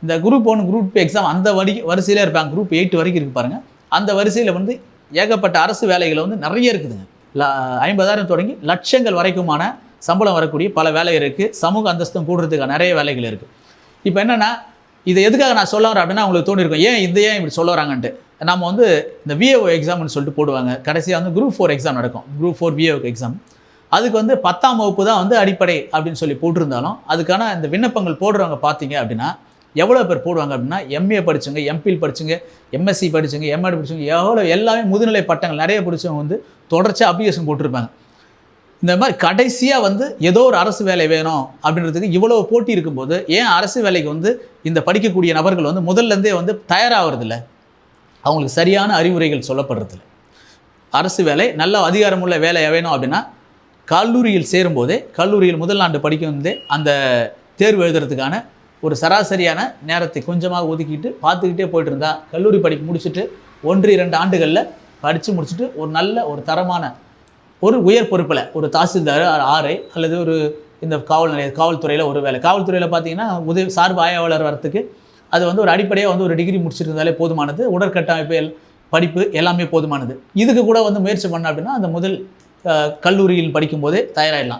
இந்த group 1 group 2 exam அந்த வரிசையில் இருப்பாங்க. குரூப் 8 வரைக்கும் இருக்குது பாருங்கள். அந்த வரிசையில் வந்து ஏகப்பட்ட அரசு வேலைகள் வந்து நிறைய இருக்குதுங்க. 50,000 தொடங்கி லட்சங்கள் வரைக்குமான சம்பளம் வரக்கூடிய பல வேலை இருக்குது. சமூக அந்தஸ்தும் கூடுறதுக்கான நிறைய வேலைகள் இருக்குது. இப்போ என்னென்னா இதை எதுக்காக நான் சொல்ல வரேன் அப்படின்னா உங்களுக்கு தோணிருக்கும், ஏன் இப்படி சொல்ல வராங்கன்ட்டு. நம்ம வந்து இந்த விஏஓ எக்ஸாம்னு சொல்லிட்டு போடுவாங்க. கடைசியாக வந்து குரூப் 4 எக்ஸாம் நடக்கும். Group 4 VAO exam. அதுக்கு வந்து 10ஆம் வகுப்பு தான் வந்து அடிப்படை அப்படின்னு சொல்லி போட்டிருந்தாலும் அதுக்கான இந்த விண்ணப்பங்கள் போடுறவங்க பார்த்தீங்க அப்படின்னா எவ்வளோ பேர் போடுவாங்க அப்படின்னா எம்ஏ படிச்சுங்க, எம்பில் படிச்சுங்க, எம்எஸ்சி படிச்சுங்க, எம்எட் படிச்சுங்க, எல்லாமே முதுநிலை பட்டங்கள் நிறைய படித்தவங்க வந்து தொடர்ச்சியாக அப்ளிகேஷன் போட்டிருப்பாங்க. இந்த மாதிரி கடைசியாக வந்து ஏதோ ஒரு அரசு வேலை வேணும் அப்படின்றதுக்கு இவ்வளோ போட்டி இருக்கும்போது ஏன் அரசு வேலைக்கு வந்து இந்த படிக்கக்கூடிய நபர்கள் வந்து முதல்லேருந்தே வந்து தயாராகிறதில்ல? அவங்களுக்கு சரியான அறிவுரைகள் சொல்லப்படுறதில்ல. அரசு வேலை நல்ல அதிகாரமுள்ள வேலை வேணும் அப்படின்னா கல்லூரியில் சேரும்போதே, கல்லூரியில் முதல் ஆண்டு படிக்கும்போதே அந்த தேர்வு எழுதுறதுக்கான ஒரு சராசரியான நேரத்தை கொஞ்சமாக ஒதுக்கிட்டு பார்த்துக்கிட்டே போயிட்டு இருந்தால் கல்லூரி படிப்பு முடிச்சுட்டு 1-2 ஆண்டுகளில் படித்து முடிச்சுட்டு ஒரு நல்ல ஒரு தரமான ஒரு உயர் பொறுப்பில் ஒரு தாசில்தார் ஆர்ஐ அல்லது ஒரு இந்த காவல்துறையில் ஒரு வேலை. காவல்துறையில் பார்த்தீங்கன்னா சார்பு ஆய்வாளர் வரத்துக்கு அது வந்து ஒரு அடிப்படையாக வந்து ஒரு டிகிரி முடிச்சிருந்தாலே போதுமானது. உடற்கட்டமைப்பு படிப்பு எல்லாமே போதுமானது. இதுக்கு கூட வந்து முயற்சி பண்ண அப்படின்னா அந்த முதல் கல்லூரியில் படிக்கும்போதே தயாராகிடலாம்.